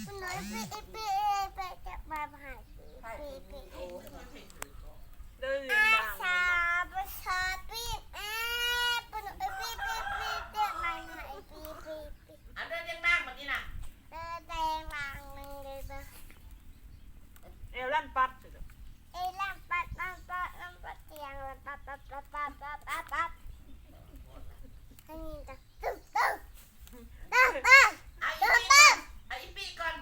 มันน้อยปีไปจะมาหายปี เดิน อา ดัง ชาประชาปีปนปีเด็กมันหายปี อันเดินยังดังแบบนี้น่ะ แดงวางหนึ่งเลยปะ เอวลั่นปัด ไอ้ลำปัดเตียงปัดอันนี้ตึ๊บ ไอ้อีปีก่อน